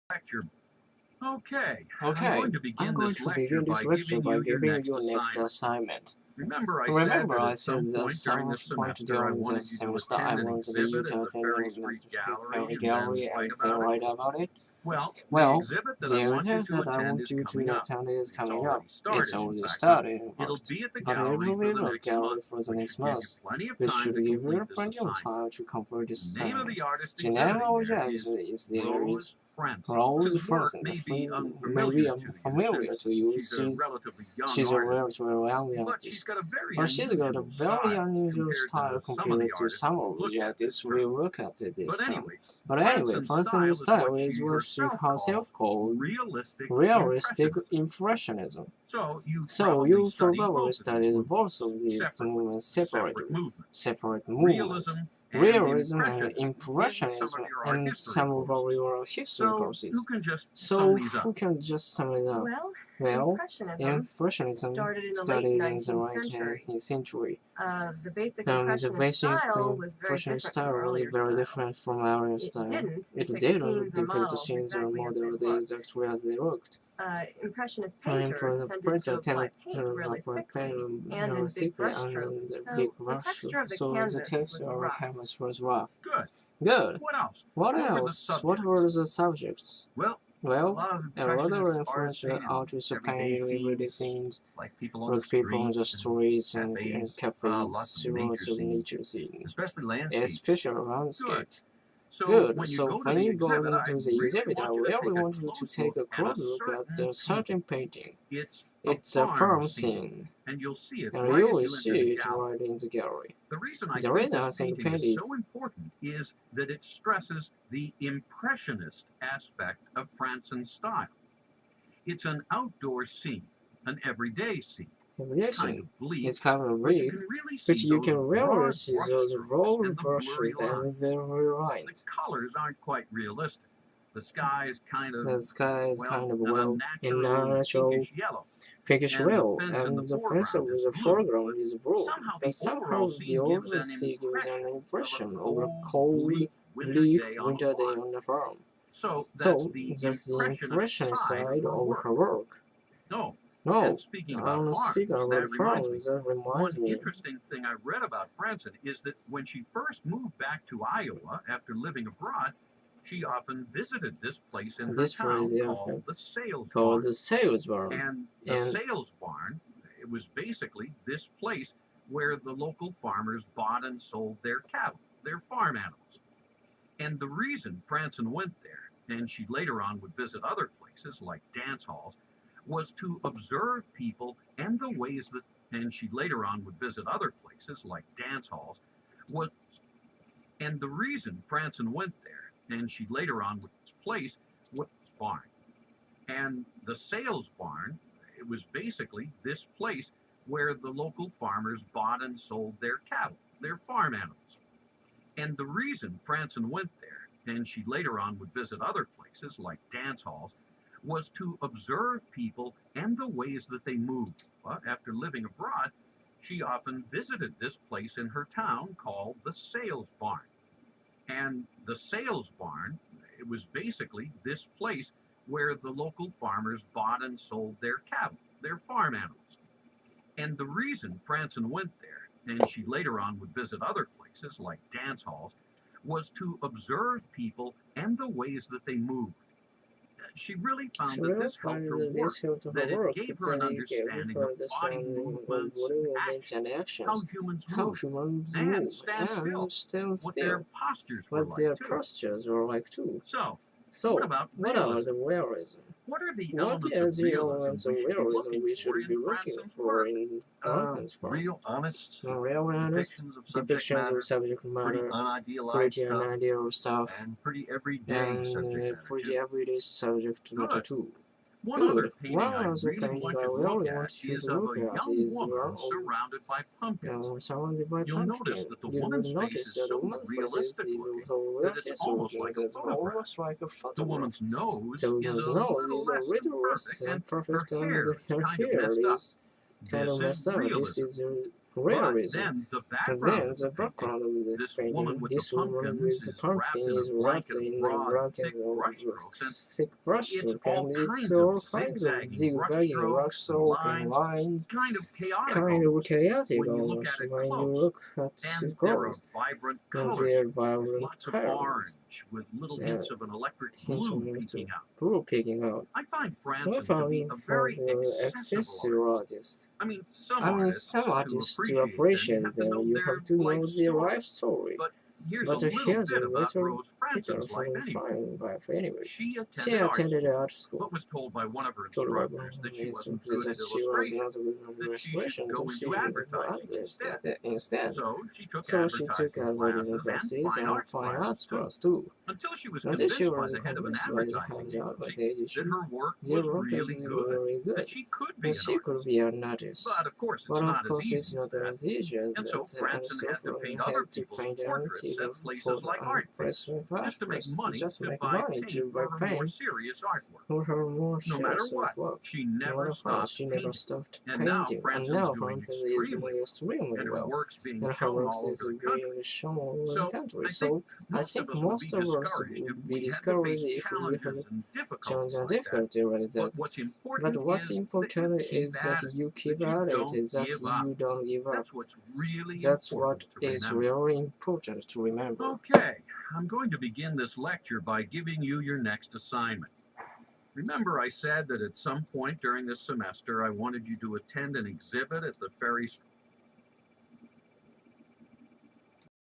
lecture. Okay, Okay, I'm going to begin this lecture by lecture by giving giving you you your next next assignment. assignment. Remember, I Remember, I said said that that some some point during during the the semester semester I I wanted wanted you you to to attend attend the the Ferry Ferry Gallery Gallery and and then then write write about about it. it. Well, Well, the exhibit the exhibit that I attend want is you coming to up. attend is It's coming already up. It's started, in already fact, started, in it'll fact. be at the But it will gallery be for the the next gallery month, for the which next should give month, you plenty of which time should to give you complete this plenty of assignment. time to complete this The name of assignment. the artist The name exhibiting of the there artist is there is Rose Franson, Rose whose work Franson. may be May be unfamiliar to you unfamiliar to since you she's a since relatively young she's a artist, relatively young but she's artist. got a very But she's got a unusual very style unusual compared style to some of the compared to artists some we'll of look the at this artists we term. look at it this But time. anyway, But anyway, Franson's Franson's style is is what what she she herself called realistic impressionism. So So you probably probably studied studied both of these separately, movements separate realism movements. and Realism and impressionism impressionism in in some some of of your our art history history courses. courses. So So who can just sum it up? Well, Impressionism started in the late 19th century. The basic The impressionist basic style was very impressionist different from style was earlier very styles. different from earlier It style. didn't It depict didn't scenes or depict the models scenes or exactly as they models looked. exactly as they looked. Impressionist And painters the tended printer to apply tended paint to really apply thickly paint and in big thickly brush and in strokes, the so big the brush texture of the so the canvas was texture of the rough. canvas was rough. Good. Good. What else? What What were the else? What were the subjects? Well, Well, a a lot lot of of influential influential artists artists painted painted everyday everyday scenes, scenes, like people like people on the streets and cafes, lots lots of nature scenes, especially landscapes. especially landscape. So Good. when you So go to when the you go exhibit, into the exhibit, I really want you to take a close look at a a certain painting. It's a farm scene, and you'll see it and right you as will you see enter the it gallery. right in the gallery. The reason The reason I think this painting painting is so important is that it stresses the impressionist aspect of Franson's style. It's an outdoor scene, an everyday scene. It's kind of bleak, It's kind of but you bleak, can really but see you those can really broad see those brushstrokes roll and the blurry brushes and lines. the blurry lines. The colors aren't quite realistic. The sky is kind of The sky is kind of an well in unnatural natural pinkish yellow, pinkish well, and and the fence of the foreground is blue. But somehow the overall overall scene gives an impression of a cold, cold, bleak winter day on the farm. So So that's the impression side of her work. No. No, And speaking about farms, that reminds one me. interesting thing I read about Franson is that when she first moved back to Iowa after living abroad, she often visited this place in her town called the Sales Barn. And the Sales Barn, it was basically this place where the local farmers bought and sold their cattle, their farm animals. And the reason Franson went there, and she later on would visit other places like dance halls, was to observe people and the ways that, and she later on would visit other places like dance halls, was, and the reason Franson went there, and she later on would this place was barn. And the Sales Barn, it was basically this place where the local farmers bought and sold their cattle, their farm animals. And the reason Franson went there, and she later on would visit other places like dance halls, was to observe people and the ways that they moved. But after living abroad, she often visited this place in her town called the Sales Barn. And the Sales Barn, it was basically this place where the local farmers bought and sold their cattle, their farm animals. And the reason Franson went there, and she later on would visit other places like dance halls, was to observe people and the ways that they moved. She really found that this helped her work, that it gave her an understanding of body movements and actions, how humans move, and stand still, what their postures were like too. So, what are the realism? What are the elements of realism we should be looking for in Franson's work? Real honest depictions of subject matter, pretty unideal stuff, and pretty everyday subject matter too. One other painting I really want you to look at is a young woman surrounded by pumpkins. You'll notice that the woman's face is so realistic looking that it's almost like a photograph. The woman's nose is a little less than perfect, and her hair is kind of messed up. This is realism. Then the And background then of the the painting, background of the this painting, woman with this the woman pumpkins with the is wrapped pumpkin in is a wrapped blanket of in a broad, blanket thick of brushstrokes, and thick brushstroke, all and it's kinds all of kinds of zigzagging zigzagging brushstrokes and brushstroke and lines, lines, kind of chaotic kind of almost chaotic when you look almost at it when you close. look at And it there are close. vibrant And colors they're with vibrant lots of colors. orange with little hints of an electric blue peeking out. Blue peeking out. I find I Franson to found be him a for very the accessible accessible artist. artist. I mean, some Some artists artists to to appreciate appreciate them, them, you you have to know their life story. But here's But a little here's a bit about little Rose picture Franson's life from anyway. fine life anyway. She She attended art art school, school. but was told by one of her Told by instructors that she wasn't good at that she was illustration, not good at that she should illustration, go so she into went advertising instead. instead. So she took advertising advertising classes classes and fine arts classes too. until she was Until she convinced by was the head of an convinced by the advertising head agency agency that her work their was work really is good, very good. that she could be But an she could artist. be an artist. But of course, it's But of not course, as it's easy not as that. as easy as And that. so Franson had to paint other people's portraits at places like art fairs, just to make money to buy paint for her more serious artwork. For her more No matter serious what, work. she No never matter stopped what, she never painting. stopped And now painting. And Franson's now doing Francis is extremely doing well, extremely and her well. work's being And her shown works all over is the country. being shown all over the So country. I So I think think most of us would be would discouraged be if we had to discouraged face if we had challenges and challenge difficulties and like that. difficulty like But that. what's But what's important important is that you keep at it, is that give up. you don't give up. That's what's really That's important what to is remember. really important to remember. Okay, I'm going to begin this lecture by giving you your next assignment. Remember I said that at some point during this semester I wanted you to attend an exhibit at the